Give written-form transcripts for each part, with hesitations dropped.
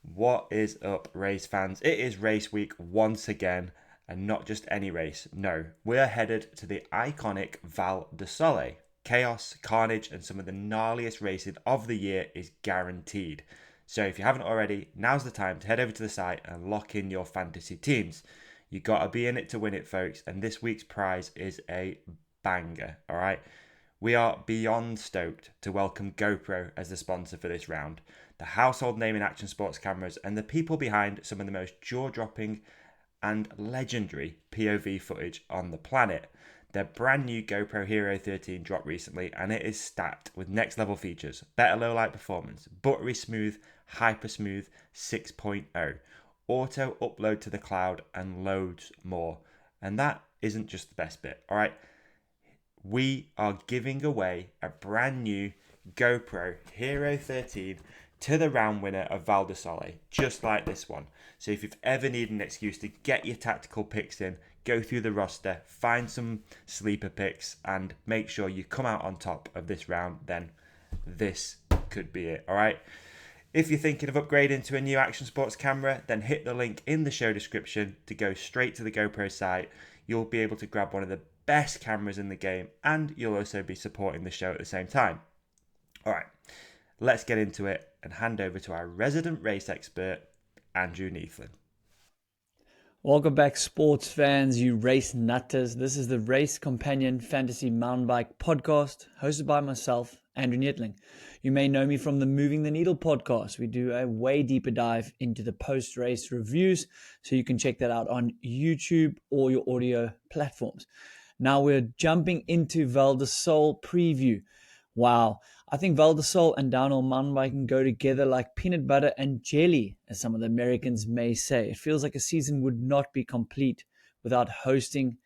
What is up, race fans? It is race week once again, and not just any race. No, we are headed to the iconic Val Di Sole. Chaos, carnage, and some of the gnarliest racing of the year is guaranteed. So if you haven't already, now's the time to head over to the site and lock in your fantasy teams. You gotta be in it to win it, folks, and this week's prize is a banger, alright? We are beyond stoked to welcome GoPro as the sponsor for this round, the household name in action sports cameras, and the people behind some of the most jaw dropping and legendary POV footage on the planet. Their brand new GoPro HERO13 dropped recently, and it is stacked with next level features, better low light performance, buttery smooth, hyper smooth 6.0, auto upload to the cloud, and loads more. And that isn't just the best bit, alright? We are giving away a brand new GoPro HERO13 to the round winner of Val Di Sole, just like this one. So if you've ever needed an excuse to get your tactical picks in, go through the roster, find some sleeper picks, and make sure you come out on top of this round, then this could be it, all right? If you're thinking of upgrading to a new action sports camera, then hit the link in the show description to go straight to the GoPro site. You'll be able to grab one of the best cameras in the game, and you'll also be supporting the show at the same time. All right, let's get into it and hand over to our resident race expert, Andrew Neethling. Welcome back, sports fans, you race nutters. This is the Race Companion Fantasy Mountain Bike podcast, hosted by myself, Andrew Neethling. You may know me from the Moving the Needle podcast. We do a way deeper dive into the post-race reviews, so you can check that out on YouTube or your audio platforms. Now we're jumping into Val Di Sole preview. Wow, I think Val Di Sole and downhill mountain biking go together like peanut butter and jelly, as some of the Americans may say. It feels like a season would not be complete without hosting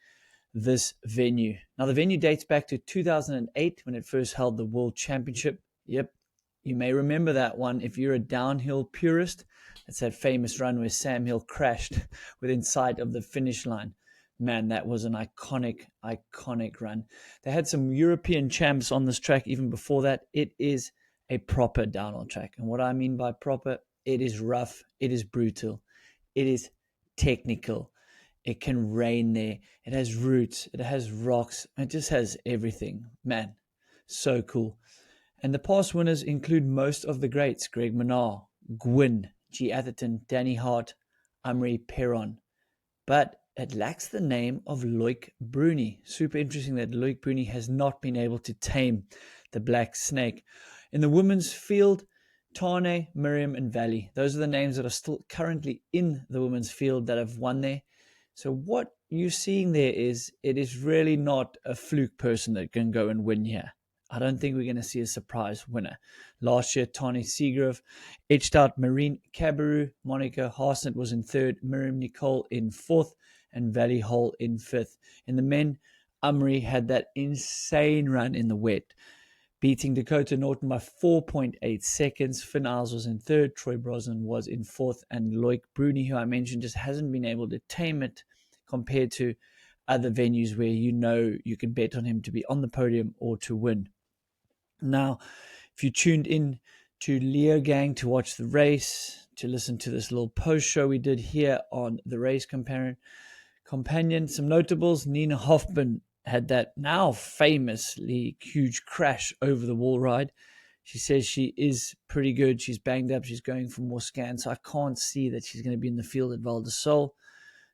this venue. Now, the venue dates back to 2008 when it first held the World Championship. Yep, you may remember that one if you're a downhill purist. It's that famous run where Sam Hill crashed within sight of the finish line. Man, that was an iconic run. They had some European champs on this track even before that. It is a proper downhill track. And what I mean by proper, it is rough, it is brutal, it is technical. It can rain there. It has roots, it has rocks, it just has everything. Man, so cool. And the past winners include most of the greats: Greg Minnaar, Gwyn, G. Atherton, Danny Hart, Amri Perron. But it lacks the name of Loic Bruni. Super interesting that Loic Bruni has not been able to tame the black snake. In the women's field, Tane, Miriam, and Valley. Those are the names that are still currently in the women's field that have won there. So what you're seeing there is it is really not a fluke person that can go and win here. I don't think we're going to see a surprise winner. Last year, Tani Seagrove edged out Marine Cabarrou. Monica Harsnett was in third, Miriam Nicole in fourth, and Valley Hall in fifth. In the men, Umri had that insane run in the wet, beating Dakota Norton by 4.8 seconds. Finn Isles was in third, Troy Brosnan was in fourth, and Loic Bruni, who I mentioned, just hasn't been able to tame it compared to other venues where you know you can bet on him to be on the podium or to win. Now, if you tuned in to Leogang to watch the race, to listen to this little post show we did here on the Race Companion, some notables: Nina Hoffman had that now famously huge crash over the wall ride. She says she is pretty good. She's banged up. She's going for more scans. So I can't see that she's going to be in the field at Val Di Sole.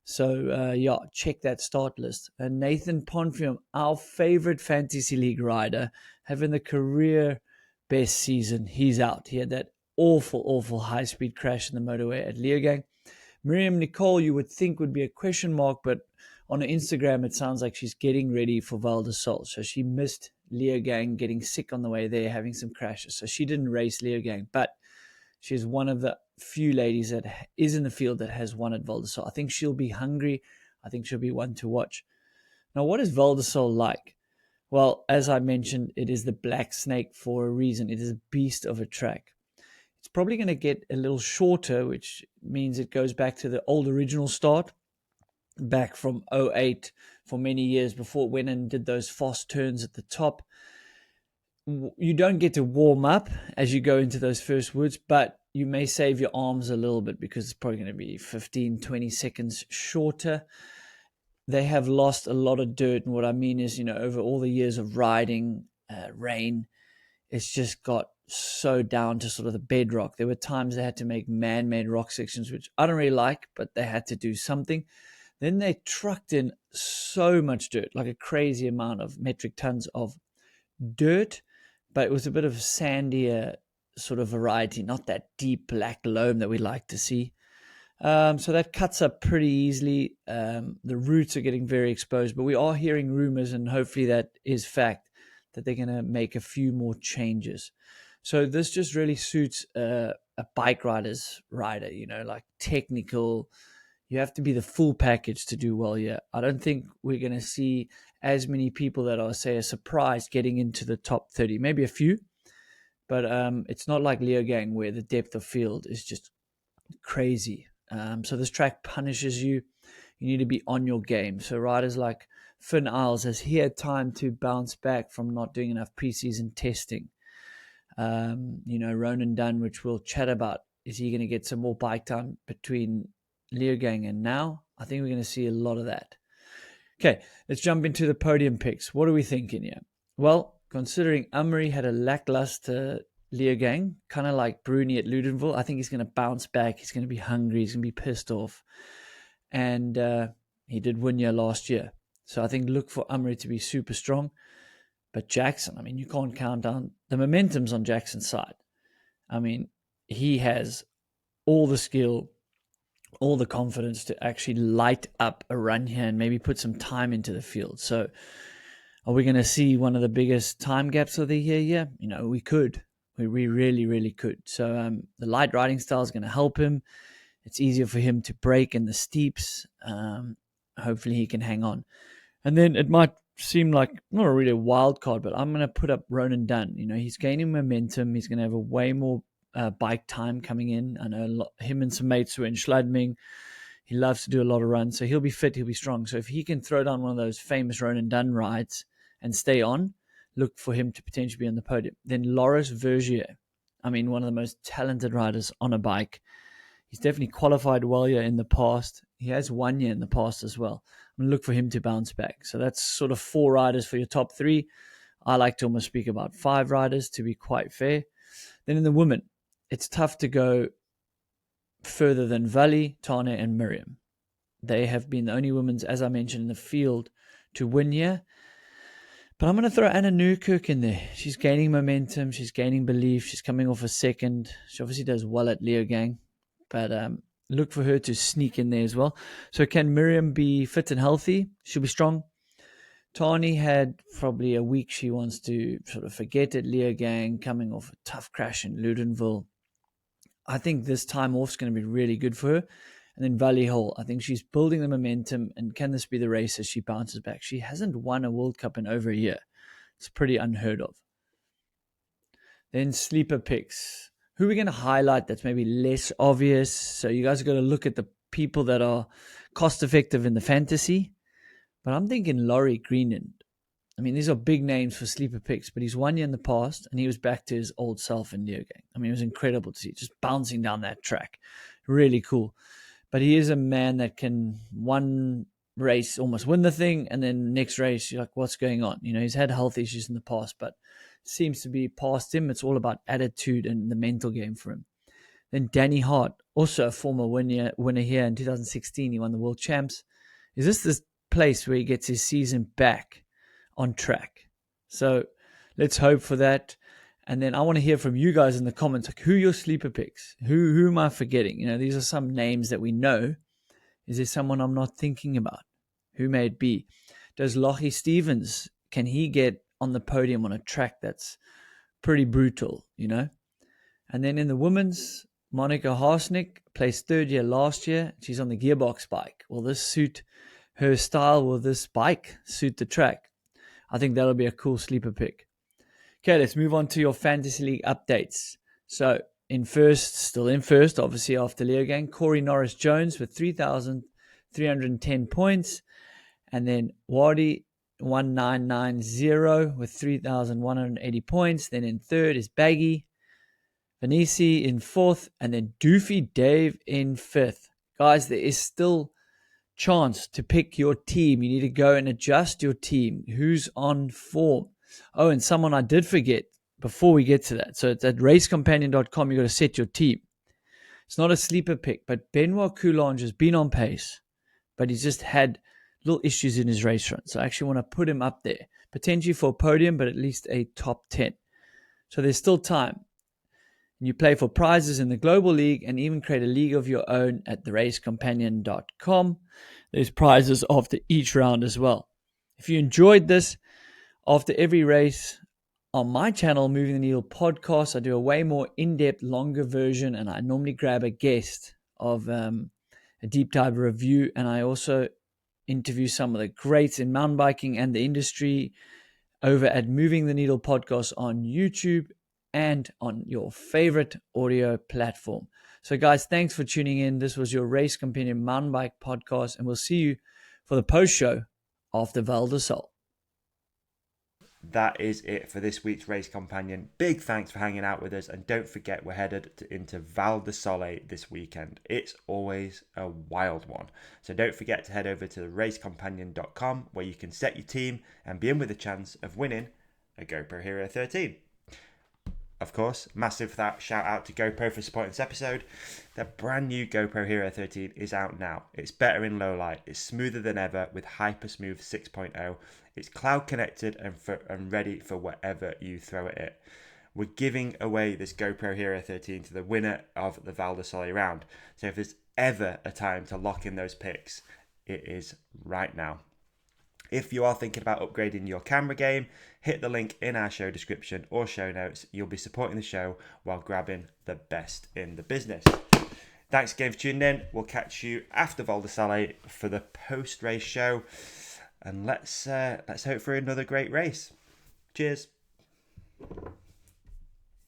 So, check that start list. And Nathan Ponfium, our favorite fantasy league rider, having the career best season. He's out. He had that awful high-speed crash in the motorway at Leogang. Miriam Nicole, you would think would be a question mark, but on her Instagram, it sounds like she's getting ready for Val Di Sole. So she missed Leogang, getting sick on the way there, having some crashes. So she didn't race Leogang, but she's one of the few ladies that is in the field that has won at Val Di Sole. I think she'll be hungry. I think she'll be one to watch. Now, what is Val Di Sole like? Well, as I mentioned, it is the black snake for a reason. It is a beast of a track. It's probably going to get a little shorter, which means it goes back to the old original start, back from '08 for many years before it went and did those fast turns at the top. You don't get to warm up as you go into those first woods, but you may save your arms a little bit because it's probably going to be 15, 20 seconds shorter. They have lost a lot of dirt. And what I mean is, over all the years of riding, rain, it's just got so down to sort of the bedrock. There were times they had to make man-made rock sections, which I don't really like, but they had to do something. Then they trucked in so much dirt, like a crazy amount of metric tons of dirt, but it was a bit of sandier sort of variety, not that deep black loam that we like to see. So that cuts up pretty easily. The roots are getting very exposed, but we are hearing rumors, and hopefully that is fact, that they're going to make a few more changes. So this just really suits a bike rider's rider, like technical. You have to be the full package to do well here. I don't think we're going to see as many people that are, say, a surprise getting into the top 30. Maybe a few, but it's not like Leogang where the depth of field is just crazy. So this track punishes you. You need to be on your game. So riders like Finn Isles, has he had time to bounce back from not doing enough preseason testing? Ronan Dunn, which we'll chat about, is he going to get some more bike time between Leogang and now? I think we're going to see a lot of that. Okay, let's jump into the podium picks. What are we thinking here? Well, considering Amri had a lackluster Leogang, kind of like Bruni at Ludenville, I think he's going to bounce back. He's going to be hungry. He's going to be pissed off. And he did win here last year. So I think look for Amri to be super strong. But Jackson, you can't count down. The momentum's on Jackson's side. He has all the skill, all the confidence to actually light up a run here and maybe put some time into the field. So are we going to see one of the biggest time gaps of the year? Yeah, we could. We really, really could. So the light riding style is going to help him. It's easier for him to break in the steeps. Hopefully he can hang on. And then it might seem like not really a wild card, but I'm going to put up Ronan Dunn. He's gaining momentum. He's going to have a way more bike time coming in. I know him and some mates were in Schladming. He loves to do a lot of runs, so he'll be fit, he'll be strong. So if he can throw down one of those famous Ronan Dunn rides and stay on, look for him to potentially be on the podium. Then Loris Vergier, one of the most talented riders on a bike. He's definitely qualified well here in the past. He has won here in the past as well. I'm going to look for him to bounce back. So that's sort of 4 riders for your top 3. I like to almost speak about 5 riders to be quite fair. Then in the women, it's tough to go further than Vali, Tane, and Miriam. They have been the only women, as I mentioned, in the field to win here. But I'm going to throw Anna Newkirk in there. She's gaining momentum. She's gaining belief. She's coming off a second. She obviously does well at Leogang. But look for her to sneak in there as well. So can Miriam be fit and healthy? She'll be strong. Tani had probably a week she wants to sort of forget at Leogang, coming off a tough crash in Ludenville. I think this time off is going to be really good for her. And then Valley Hall, I think she's building the momentum. And can this be the race as she bounces back? She hasn't won a World Cup in over a year. It's pretty unheard of. Then sleeper picks. Who are we going to highlight that's maybe less obvious? So you guys are going to look at the people that are cost effective in the fantasy. But I'm thinking Laurie Greenland. These are big names for sleeper picks, but he's won year in the past, and he was back to his old self in Leogang. It was incredible to see, just bouncing down that track. Really cool. But he is a man that can one race almost win the thing, and then next race, you're like, what's going on? He's had health issues in the past, but seems to be past him. It's all about attitude and the mental game for him. Then Danny Hart, also a former winner here in 2016. He won the World Champs. Is this place where he gets his season back on track? So let's hope for that. And then I want to hear from you guys in the comments, like, who are your sleeper picks? Who am I forgetting? These are some names that we know. Is there someone I'm not thinking about? Who may it be? Does Lockie Stevens, can he get on the podium on a track that's pretty brutal, And then in the women's, Monica Harsnick placed 3rd year last year. She's on the gearbox bike. Will this suit her style? Will this bike suit the track? I think that'll be a cool sleeper pick. Okay, let's move on to your Fantasy League updates. So still in first, obviously after Leogang, Corey Norris-Jones with 3,310 points. And then Wadi 1990 with 3,180 points. Then in third is Baggy Benisi in 4th, and then Doofy Dave in 5th. Guys, there is still chance to pick your team. You need to go and adjust your team. Who's on form? Oh, and someone I did forget before we get to that. So it's at racecompanion.com. You got to set your team. It's not a sleeper pick, but Benoit Coulange has been on pace, but he's just had little issues in his race run. So I actually want to put him up there, potentially for a podium, but at least a top 10. So there's still time. And you play for prizes in the Global League and even create a league of your own at theracecompanion.com. There's prizes after each round as well. If you enjoyed this, after every race on my channel, Moving the Needle podcast, I do a way more in-depth, longer version, and I normally grab a guest of a deep dive review, and I also interview some of the greats in mountain biking and the industry over at Moving the Needle podcast on YouTube and on your favorite audio platform. So guys, thanks for tuning in. This was your Race Companion Mountain Bike podcast, and we'll see you for the post show after Val Di Sole. That is it for this week's Race Companion. Big thanks for hanging out with us, and don't forget we're headed into Val Di Sole this weekend. It's always a wild one. So don't forget to head over to racecompanion.com where you can set your team and be in with a chance of winning a GoPro Hero 13. Of course, massive shout out to GoPro for supporting this episode. The brand new GoPro Hero 13 is out now. It's better in low light. It's smoother than ever with Hyper Smooth 6.0. It's cloud connected and ready for whatever you throw at it. We're giving away this GoPro Hero 13 to the winner of the Val Di Sole round. So if there's ever a time to lock in those picks, it is right now. If you are thinking about upgrading your camera game, hit the link in our show description or show notes. You'll be supporting the show while grabbing the best in the business. Thanks again for tuning in. We'll catch you after Val Di Sole for the post-race show. And let's hope for another great race. Cheers.